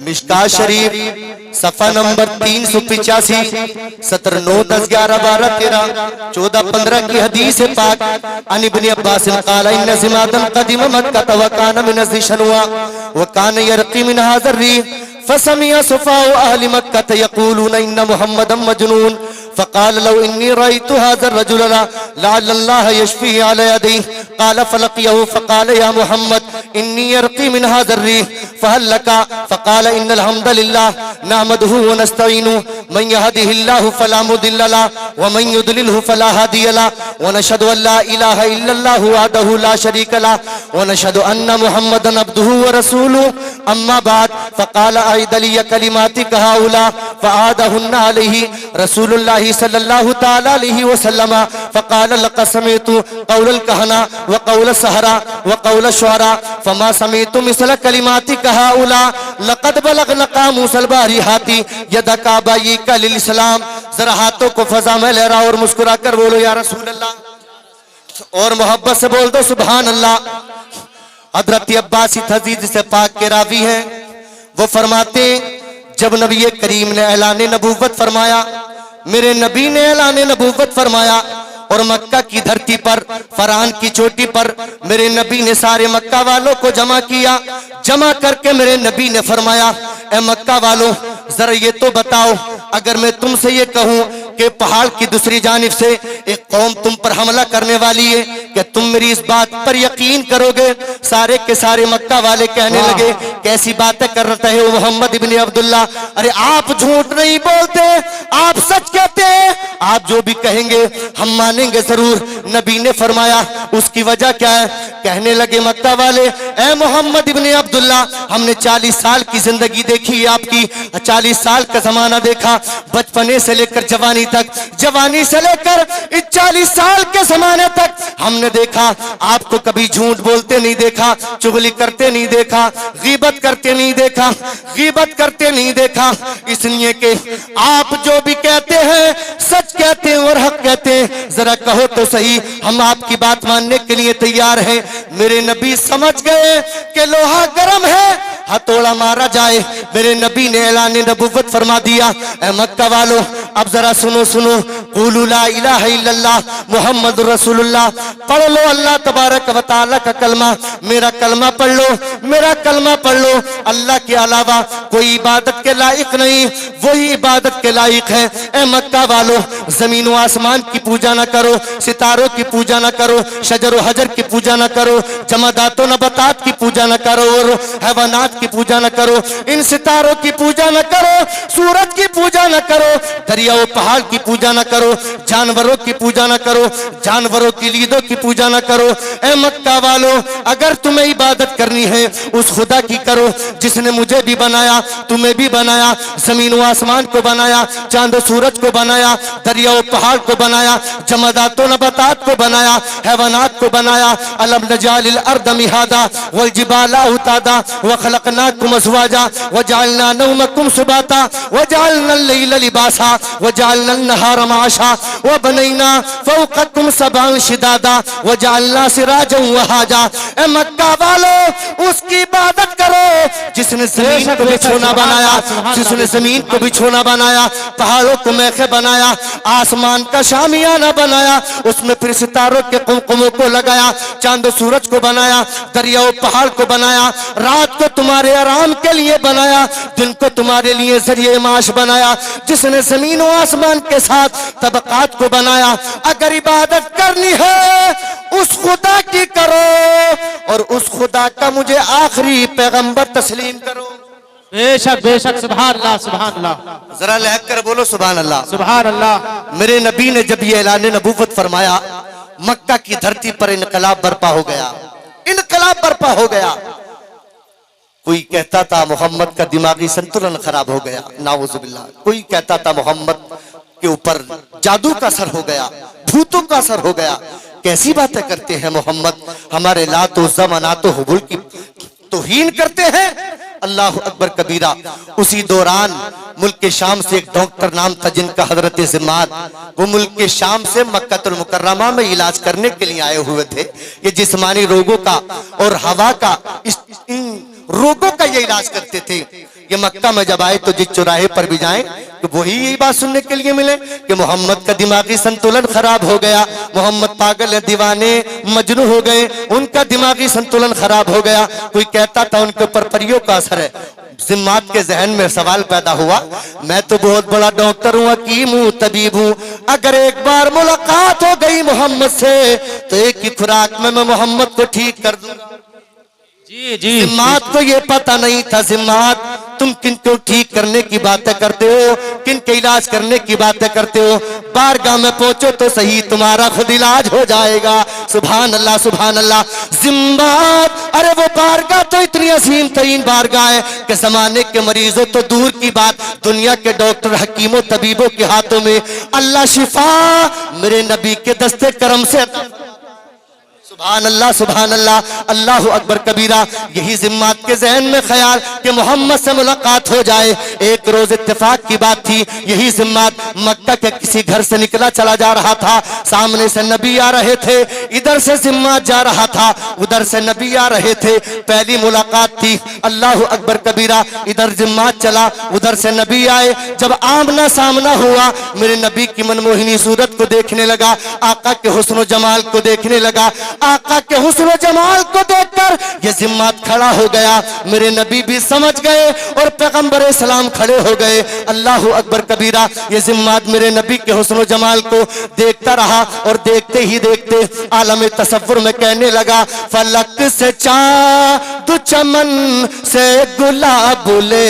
मिशकात शरीफ सफा नंबर 385 सत्र 9 10 11 12 13 14 15 की हदीस है पाक। अन इब्न अब्बास क़ाल इन्न ज़िमादन क़दिम मक्का व कान मिन ज़िशनवा व कान यरक़ी मिन हाज़र फसमिया सुफ़ाउ अहली मक्का यक़ूलून इन्न मुहम्मदन मजनून फ़क़ाल लौ इन्नी रअयतु हाज़ा रजुल लअल्लल्लाह यशफ़ीहि अला यदैहि क़ाल फ़लक़ियहु फ़क़ाल या मुहम्मद इन्नी यरक़ी मिन हाज़ा फ़हल लका फ़क़ाल इन्नल हम्दलिल्लाह नहमदुहु व नस्तईनुहु मन यहदिहिल्लाहु फ़ला मुदिल्ल लहु व मन युद्लिलहु फ़ला हादिय लहु व नशहदु अन ला इलाहा इल्लल्लाहु वहदहु ला शरीक लहु व नशहदु अन्न मुहम्मदन अब्दुहु व रसूलुहु अम्मा बाद फ़क़ाल अइदलिय कलिमातिक हाउला फ़अदहुन्ना अलैहि रसूलुल्लाह सल्लल्लाहु तआला अलैहि वसल्लम फ़क़ाल लक़द समिअतु क़ौलल कहना व क़ौल सहरा व क़ौल शुअरा फ़मा समिअतु मिस्ल कलिमातिक हाउला लक़द बलग़ना क़ामूसल बारिहाति यदका बायिका लिल इस्लाम। जरा हाथों को फजा में लहरा और मुस्कुरा कर बोलो या रसूल अल्लाह, और मोहब्बत से बोल दो सुभान अल्लाह। हज़रत अब्बास अजीज से पाक के रावी हैं, वो फरमाते जब नबी करीम ने ऐलान नबूवत फरमाया, मेरे नबी ने ऐलान नबूवत फरमाया और मक्का की धरती पर फरहान की चोटी पर मेरे नबी ने सारे मक्का वालों को जमा किया। जमा करके मेरे नबी ने फरमाया, ए मक्का वालों जरा ये तो बताओ, अगर मैं तुमसे ये कहूं कि पहाड़ की दूसरी जानिब से एक कौम तुम पर हमला करने वाली है, क्या तुम मेरी इस बात पर यकीन करोगे? सारे के सारे मक्का वाले कहने लगे, कैसी बातें कर रहे हो मोहम्मद इब्न अब्दुल्ला, अरे आप झूठ नहीं बोलते, आप सच कहते हैं, आप जो भी कहेंगे हम मानेंगे जरूर। नबी ने फरमाया उसकी वजह क्या है? कहने लगे मक्का वाले, ए मोहम्मद इब्न अब्दुल्ला, हमने 40 साल की जिंदगी देखी है आपकी, 40 साल का जमाना देखा, बचपने से लेकर जवानी तक, जवानी से लेकर 40 साल के जमाने तक हमने देखा आपको कभी झूठ बोलते नहीं देखा, चुगली करते नहीं देखा, गीबत करते नहीं देखा, गीबत करते नहीं देखा, इसलिए कि आप जो भी कहते हैं सच कहते हैं और हक कहते हैं। जरा कहो तो सही, हम आपकी बात मानने के लिए तैयार हैं। मेरे नबी समझ गए कि लोहा गर्म है, हथौड़ा मारा जाए। मेरे नबी ने ऐलान नबूवत फरमा दिया, ए मक्का वालों अब जरा सुनो सुनो, क़ूलू ला इलाहा इल्लल्लाह मुहम्मदुर रसूलुल्लाह, पढ़ लो अल्लाह तबारक व तआला का कलमा, मेरा कलमा पढ़ लो, मेरा कलमा पढ़ लो। अल्लाह के अलावा कोई इबादत के लायक नहीं, वही इबादत के लायक है। ए मक्का वालों जमीन व आसमान की पूजा न करो, सितारों की पूजा न करो, शजर व हजर की पूजा न करो, जमादात व नबातात की पूजा न करो और हैवानात की पूजा न करो, इन सितारों की पूजा न करो, सूरज की पूजा न करो, दरियाओं पहाड़ की पूजा न करो, जानवरों की पूजा न करो, जानवरों की लीदों की पूजा न करो। ए मक्का वालों अगर तुम्हें इबादत करनी है उस खुदा की करो जिसने मुझे भी बनाया, तुम्हें भी बनाया, जमीन व आसमान को बनाया, चांद सूरज को बनाया, दरियाओं पहाड़ को बनाया, जमादात व नबातात को बनाया, हैवानात को बनाया। अलम नजालिल अर्द मिहादा वल जिबाला उतादा व खलकनाकुम अज़वाजा व जअलना नौमकुम सुबाता व जअलना अल-लैला लिबासा व जअलना अन-नहारा माशा व बनैना फौककुम सबअन शिदादा व जअलना सिराजन वहाजा। ए मक्का वालों उसकी इबादत करो जिसने जमीन को बिछोना बनाया, जिसने जमीन को बिछोना बनाया, पहाड़ों को मेखे बनाया, आसमान का शामियाना बनाया, उसमें फिर सितारों के कुमकुमों को लगाया, चांद सूरज को बनाया, दरियाओं पहाड़ को बनाया, रात को तुम्हारे आराम के लिए बनाया, दिन को तुम्हारे लिए जरिए माश बनाया, जिसने जमीन और आसमान के साथ तबकात को बनाया। अगर इबादत करनी है उस खुदा की करो और उस खुदा का मुझे आखिरी पैगंबर तस्लीम करो। बेशक बेशक, सुभान अल्लाह सुभान अल्लाह, जरा लहक कर बोलो सुभान अल्लाह सुभान अल्लाह। मेरे नबी ने जब ये ऐलान नबूवत फरमाया, मक्का की धरती पर इनकलाब बर्पा हो गया, इनकलाब बर्पा हो गया। कोई कहता था मोहम्मद का दिमागी संतुलन खराब हो गया, नाउजुबिल्लाह। कोई कहता था मोहम्मद के ऊपर जादू का असर हो गया, भूतों का असर हो गया। कैसी बातें करते हैं मोहम्मद, हमारे लात उज़्ज़ा मनात हुबुल की तौहीन करते हैं। अल्लाह अकबर कबीरा। उसी दौरान मुल्क के शाम से एक डॉक्टर नाम था जिनका हजरत ज़िमाद, वो मुल्क के शाम से मक्कातुल मुकर्रमा में इलाज करने के लिए आए हुए थे। ये जिस्मानी रोगों का और हवा का इन रोगों का ये इलाज करते थे। ये मक्का में जब आए तो जिस चौराहे पर भी जाएं तो वही यही बात सुनने के लिए मिले कि मोहम्मद का दिमागी संतुलन खराब हो गया, मोहम्मद पागल है, दीवाने मजनू हो गए, उनका दिमागी संतुलन खराब हो गया। कोई कहता था उनके ऊपर परियों का असर है। जिम्मात के जहन में सवाल पैदा हुआ, मैं तो बहुत बड़ा डॉक्टर हूँ, हकीम हूँ, तबीब हूँ, अगर एक बार मुलाकात हो गई मोहम्मद से तो एक ही खुराक में मैं मोहम्मद को ठीक कर दूंगा। जी जी जिम्मात को ये पता नहीं था, जिम्मात तुम किनको ठीक करने की बातें करते हो, किनके इलाज करने की बातें करते हो, बारगाह में पहुंचो तो सही तुम्हारा खुद इलाज हो जाएगा। सुभान अल्लाह सुभान अल्लाह। जिम्मात, अरे वो बारगाह तो इतनी अजीम तरीन बारगाह है कि जमाने के मरीजों तो दूर की बात, दुनिया के डॉक्टर हकीमों तबीबों के हाथों में अल्लाह शिफा मेरे नबी के दस्ते करम से। सुभान अल्लाह सुभान अल्लाह, अल्लाहु अकबर कबीरा। यही जिम्मात के जहन में ख्याल कि मोहम्मद से मुलाकात हो जाए। एक रोज इत्तेफाक की बात थी, यही जिम्मात मक्का के किसी घर से निकला चला जा रहा था, सामने से नबी आ रहे थे, इधर से जिम्मात जा रहा था, उधर से नबी आ रहे थे। पहली मुलाकात थी, अल्लाहु अकबर कबीरा। इधर जिम्मात चला, उधर से नबी आए। जब आमना सामना हुआ, मेरे नबी की मनमोहिनी सूरत को देखने लगा, आका के हुस्न व जमाल को देखने लगा। आका के हुस्न व जमाल को देखकर ये जिम्मात खड़ा हो गया। मेरे नबी भी समझ गए और पैगंबर इस्लाम खड़े हो गए। अल्लाहु अकबर कबीरा। ये जिम्मात मेरे नबी के हुस्न व जमाल को देखता रहा और देखते ही देखते आलम तसव्वुर में कहने लगा, फलक से चाँद चमन से गुलाब ले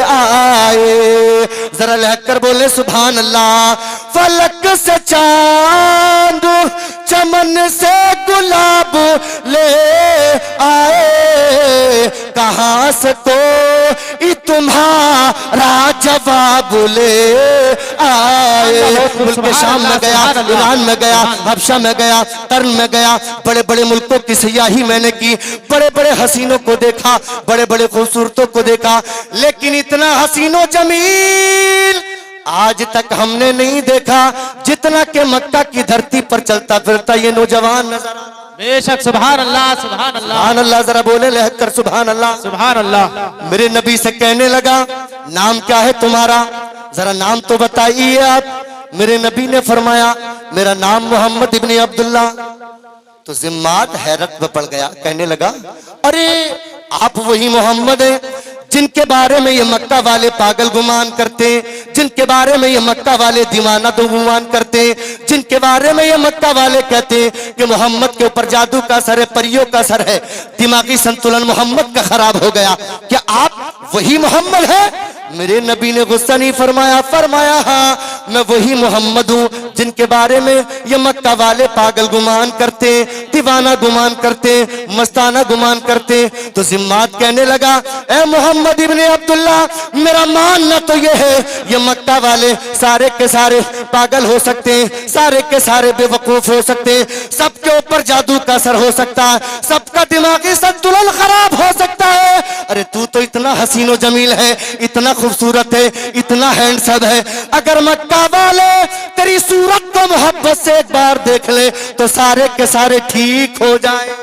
आए। जरा लहकर बोले सुभान अल्लाह। फलक से चाँद चमन से गुलाब ले आए, कहां से तो तुम्हारा जवाब ले आए। मुल्क शाम में गया, ईरान में गया, हबशा में गया, कर्न में गया, बड़े बड़े मुल्कों की सियाही मैंने की, बड़े बड़े हसीनों को देखा, बड़े बड़े खूबसूरतों को देखा, लेकिन इतना हसीनो जमील आज तक हमने नहीं देखा जितना के मक्का की धरती पर चलता फिरता ये नौजवान नजर आ। बेशक सुभान अल्लाह सुभान अल्लाह सुभान अल्लाह। जरा बोले लहकर सुभान अल्लाह सुभान अल्लाह। मेरे नबी से कहने लगा, नाम क्या है तुम्हारा, जरा नाम तो बताइए आप। मेरे नबी ने फरमाया, मेरा नाम मोहम्मद इब्ने अब्दुल्ला। तो जिम्मात हैरत में पड़ गया, कहने लगा, अरे आप वही मोहम्मद हैं जिनके बारे में ये मक्का वाले पागल गुमान करते, जिनके बारे में ये मक्का वाले दीवाना तो गुमान करते, जिनके बारे में ये मक्का वाले कहते कि मोहम्मद के ऊपर जादू का असर है, परियों का असर है, दिमागी संतुलन मोहम्मद का खराब हो गया। क्या आप वही मोहम्मद है? मेरे नबी ने गुस्सा नहीं फरमाया, फरमाया हाँ मैं वही मोहम्मद हूँ जिनके बारे में ये मक्का वाले पागल गुमान करते, दीवाना गुमान करते, मस्ताना गुमान करते। तो जिम्मात कहने लगा, ए मोहम्मद इब्ने अब्दुल्ला, मेरा मानना तो ये है ये मक्का वाले सारे के सारे पागल हो सकते हैं, सारे के सारे बेवकूफ हो सकते हैं, सबके ऊपर जादू का असर हो सकता है, सबका दिमागी संतुलन खराब हो सकता है। अरे तू तो इतना हसीनो जमील है, इतना खूबसूरत है, इतना हैंडसम है, अगर मक्का वाले तेरी सूरत को मोहब्बत से एक बार देख ले तो सारे के सारे ठीक हो जाए।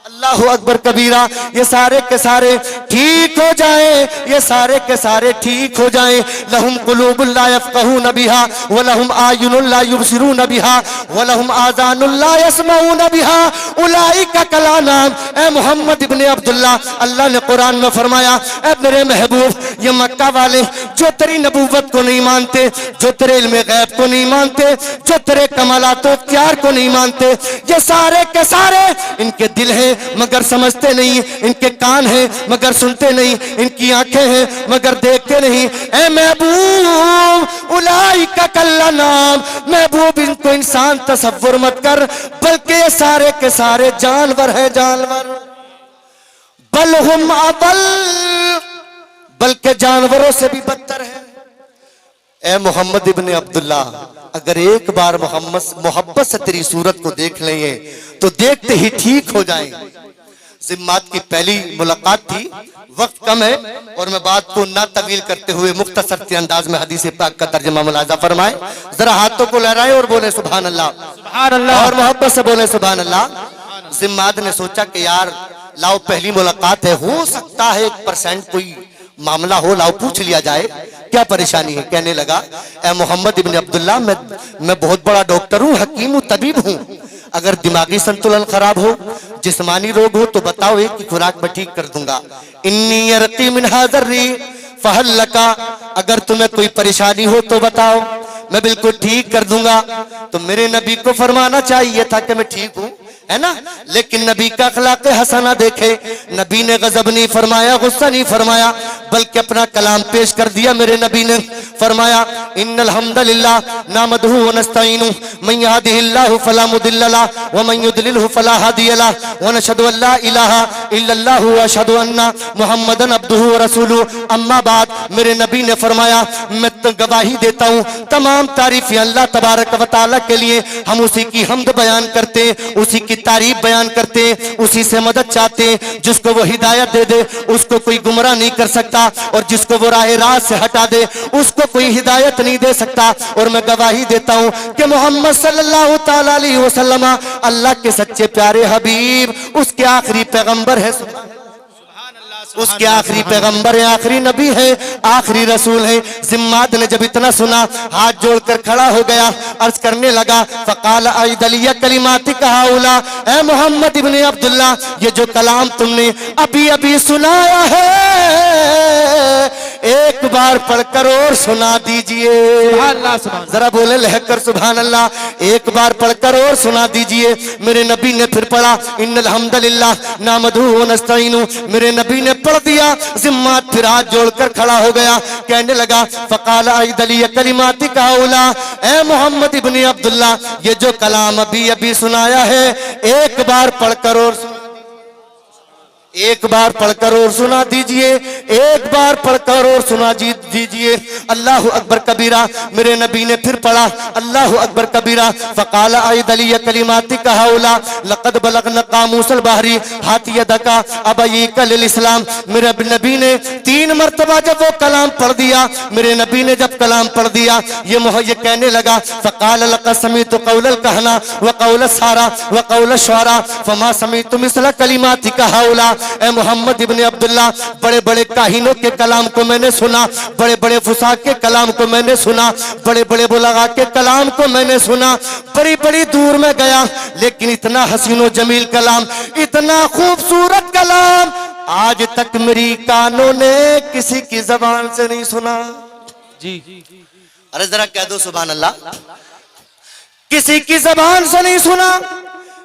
अल्लाहु अकबर कबीरा। ये सारे के सारे ठीक हो जाए, ये सारे के सारे ठीक हो जाए। लहुम कुलूबुन ला यफ़क़हून बिहा व लहुम आयुनुन ला युबसिरून बिहा व लहुम आज़ानुन ला यस्मऊन बिहा उलाइका कला नाम। ए मोहम्मद इब्ने अब्दुल्ला, अल्लाह ने कुरान में फरमाया, ए मेरे महबूब, ये मक्का वाले जो तेरी नबूवत को नहीं मानते, जो तेरे इल्म गैब को नहीं मानते, जो तेरे कमालात इख्तियार को नहीं मानते, ये सारे के सारे इनके दिल हैं मगर समझते नहीं, इनके कान हैं मगर सुनते नहीं, इनकी आंखें हैं मगर देखते नहीं। ए महबूब उलाइका कल्ला नाम, महबूब इनको इंसान तसव्वुर मत कर, बल्कि ये सारे के सारे जानवर है, जानवर। बल हुम अबल, बल्कि जानवरों से भी बदतर है। ए मोहम्मद इब्ने अब्दुल्ला, अगर एक बार मोहब्बत से तेरी सूरत को देख लेंगे तो देखते ही ठीक हो जाएंगे। जिम्मात की पहली मुलाकात थी, वक्त कम है और मैं बात को ना तवील करते हुए मुख्तसर के अंदाज में हदीस पाक का तर्जुमा मुलाजा फरमाए। जरा हाथों को लहराए और बोले सुभान अल्लाह, सुभान अल्लाह, और मोहब्बत से बोले सुभान अल्लाह। जिम्मात ने सोचा कि यार लाओ पहली मुलाकात है, हो सकता है 1% कोई मामला हो लाओ पूछ लिया जाए, क्या परेशानी है। कहने लगा, ए मोहम्मद इब्न अब्दुल्ला, मैं बहुत बड़ा डॉक्टर हूँ, हकीम हूँ, तबीब हूँ। अगर दिमागी संतुलन खराब हो, जिस्मानी रोग हो तो बताओ, एक की खुराक में ठीक कर दूंगा। इन्नी यरकी मिन हाज़र्री फहल लका, अगर तुम्हें कोई परेशानी हो तो बताओ, मैं बिल्कुल ठीक कर दूंगा। तो मेरे नबी को फरमाना चाहिए था कि मैं ठीक हूं, है ना। लेकिन नबी का अखलाक हसना देखे, नबी ने गजब नहीं फरमाया, गुस्सा नहीं फरमाया, बल्कि अपना कलाम पेश कर दिया। मेरे नबी ने फरमाया, इन्नल हम्दुलिल्लाह नहमदुहु व नस्तईनु मन यहदिहिल्लाहु फला मुदिल्ल लहु व मन युद्लिलहु फला हादिय लहु व नशहदु अल्ला इलाहा इल्लल्लाहु व अशहदु अन्ना मुहम्मदन अब्दुहु व रसूलुहु। अम्मा बाद, मेरे नबी ने फरमाया, मैं तो गवाही देता हूँ, तमाम तारीफें अल्लाह तबारक व तआला के लिए। हम उसी की हम्द बयान करते, उसी की तारीफ बयान करते, उसी से मदद चाहते। जिसको वो हिदायत दे दे उसको कोई गुमराह नहीं कर सकता, और जिसको वो राह रास्त से हटा दे उसको कोई हिदायत नहीं दे सकता। और मैं गवाही देता हूँ कि मोहम्मद सल्लल्लाहु ताला अलैहि वसल्लम अल्लाह के सच्चे प्यारे हबीब, उसके आखिरी पैगंबर है, उसके आखिरी पैगंबर है, आखिरी नबी है, आखिरी रसूल है। जिम्माद ने जब इतना सुना, हाथ जोड़कर खड़ा हो गया, अर्ज करने लगा, फकाल अदलिया कलिमाती कहाउला, ए मोहम्मद इब्ने अब्दुल्ला, ये जो कलाम तुमने अभी अभी सुनाया है, एक बार पढ़कर और सुना दीजिए। जरा बोले लहकर सुभान अल्लाह। एक बार पढ़कर और सुना दीजिए। मेरे नबी ने फिर पढ़ा, इन्नल हम्दुलिल्लाह नहमदुहु व नस्तईनु। मेरे नबी ने पढ़ दिया, जिम्मात फिर हाथ जोड़कर खड़ा हो गया, कहने लगा, फकाल अदलिया कलिमाती कहाउला, ए मोहम्मद इब्ने अब्दुल्ला, ये जो कलाम अभी अभी सुनाया है, एक बार पढ़कर और एक बार पढ़कर और सुना दीजिए, एक बार पढ़कर और सुना दीजिए। अल्लाहु अकबर कबीरा। मेरे नबी ने फिर पढ़ा, अल्लाहु अकबर कबीरा। फकाल अदलिया कलिमाती कहाउला लक़द बलगना कामूसल बहरी हाथी यदका अबयीका लिल इस्लाम। मेरे नबी ने 3 मरतबा जब वो कलाम पढ़ दिया, मेरे नबी ने जब कलाम पढ़ दिया, ये कहने लगा, फकाल लक़द समीतु क़ौलल कहना व क़ौल सारा व क़ौल शुअरा फमा समीतु मिस्ल कलिमाती कहाउला। ए मोहम्मद इब्ने अब्दुल्ला, बड़े बड़े काहिनों के कलाम को मैंने सुना, बड़े बड़े फुसा के कलाम को मैंने सुना, बड़े बड़े बुलगा के कलाम को मैंने सुना, बड़ी बड़ी दूर में गया, लेकिन इतना हसीनो जमील कलाम, इतना खूबसूरत कलाम आज तक मेरी कानों ने किसी की जबान से नहीं सुना। जी, अरे जरा कह दो सुभान अल्लाह। किसी की जबान से नहीं सुना।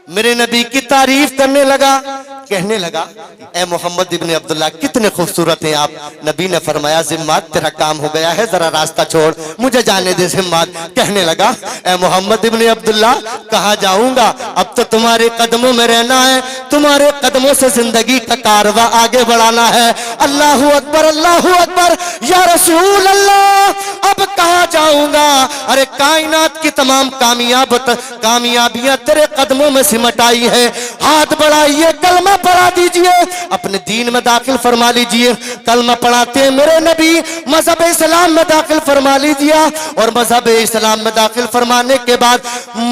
मेरे नबी की तारीफ करने लगा, कहने लगा, ए मोहम्मद इब्ने अब्दुल्ला, कितने खूबसूरत हैं आप। नबी ने फरमाया, जिम्माद तेरा काम हो गया है, जरा रास्ता छोड़, मुझे जाने दे जिम्माद। कहने लगा, ए मोहम्मद इब्ने अब्दुल्ला, कहाँ जाऊंगा, अब तो तुम्हारे कदमों में रहना है, तुम्हारे कदमों से जिंदगी का कारवा आगे बढ़ाना है। अल्लाहु अकबर, अल्लाहु अकबर, या रसूल अल्लाह, अब कहाँ जाऊंगा। अरे कायनात की तमाम कामयाबियां तेरे कदमों में सिमट आई है, हाथ बढ़ाइए, कलमा पढ़ा दीजिए, अपने दीन में दाखिल फरमा लीजिए। कलमा पढ़ाते हैं मेरे नबी, मजहब इस्लाम में दाखिल फरमा लीजिए, और मजहब इस्लाम में दाखिल फरमाने के बाद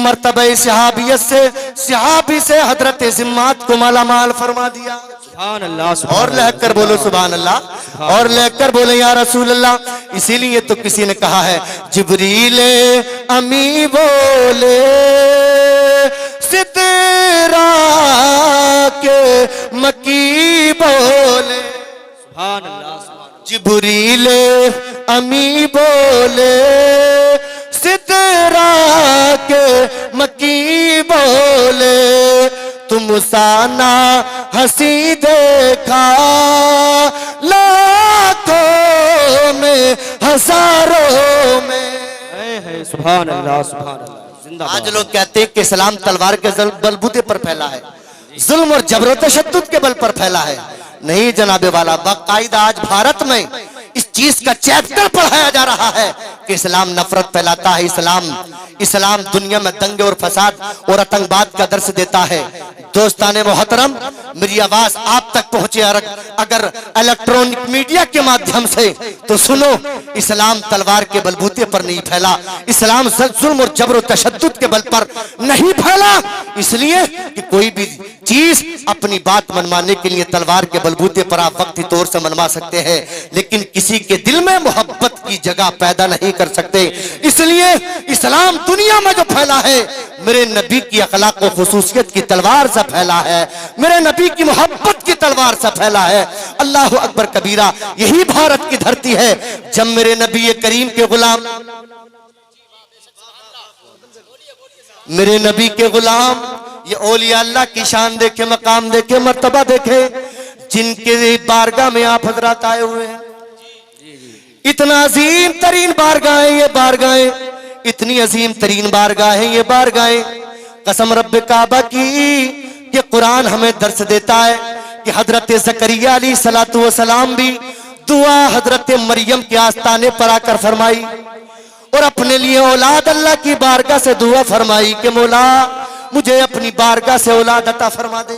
मर्तबे सहाबियत से, सहाबी से हजरत जिम्मात को मालामाल फरमा दिया। सुभान अल्लाह। और लहकर बोलो सुभान अल्लाह, और लहकर बोले या रसूल अल्लाह। इसीलिए तो किसी ने कहा है, जिब्रीले अमी बोले सितरा के मकी बोले। सुभान अल्लाह। जिब्रीले अमी बोले सितरा के मकी बोले, तुम साना हंसी देखा लाखों में हजारों में। सुभान अल्लाह, सुभान अल्लाह। आज लोग कहते हैं कि इस्लाम तलवार के बलबूते पर फैला है, जुल्म और जबर तशद्दुद के बल पर फैला है। नहीं जनाबे वाला, बाकायदा आज भारत में इस चीज का चैप्टर पढ़ाया जा रहा है कि इस्लाम नफरत फैलाता है, इस्लाम दुनिया में दंगे और फसाद और आतंकवाद का दर्श देता है। दोस्ताने मोहतरम, मेरी आवाज आप तक पहुंचे अगर इलेक्ट्रॉनिक मीडिया के माध्यम से, तो सुनो, इस्लाम तलवार के बलबूते पर नहीं फैला, इस्लाम जुल्म और जबर तशद्दुद के बल पर नहीं फैला। इसलिए कि कोई भी चीज अपनी बात मनवाने के लिए तलवार के बलबूते पर आप वक्ती तौर से मनवा सकते हैं, लेकिन किसी के दिल में मोहब्बत की जगह पैदा नहीं कर सकते। इसलिए इस्लाम दुनिया में जो फैला है मेरे नबी की अखलाक व खुसूसियत की तलवार से फैला है, मेरे नबी की मोहब्बत की तलवार से फैला है। अल्लाह अकबर कबीरा। यही भारत की धरती है जब मेरे नबी करीम के गुलाम, मेरे नबी के गुलाम ये औलिया अल्लाह की शान देखे, मकाम देखे, मर्तबा देखे, जिनके बारगाह में आप हजरत आए हुए हैं। इतना अजीम तरीन बारगाहें ये बारगाहें, इतनी अजीम तरीन बारगाहें ये बारगाहें। कसम रब्बे काबा की ये कुरान हमें दर्श देता है कि हजरत ज़करिया अलैहिस्सलातु वस्सलाम भी दुआ हजरत मरियम के आस्ताने पर आकर फरमाई और अपने लिए औलाद अल्लाह की बारगाह से दुआ फरमाई कि मौला मुझे अपनी बारगाह से औलाद अता फरमा दे।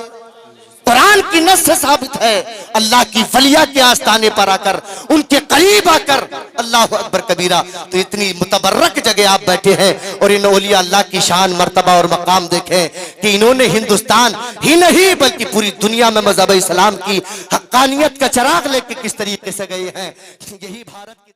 कुरान की नस से साबित है अल्लाह की वलिया के आस्ताने पर आकर, उनके करीब आकर, अल्लाह अकबर कबीरा। तो इतनी मुतबर्रक जगह आप बैठे हैं और इन औलिया अल्लाह की शान, मर्तबा और मकाम देखें कि इन्होंने हिंदुस्तान ही नहीं बल्कि पूरी दुनिया में मज़हब इस्लाम की हक्कानियत का चिराग लेके किस तरीके से गए हैं। यही भारत की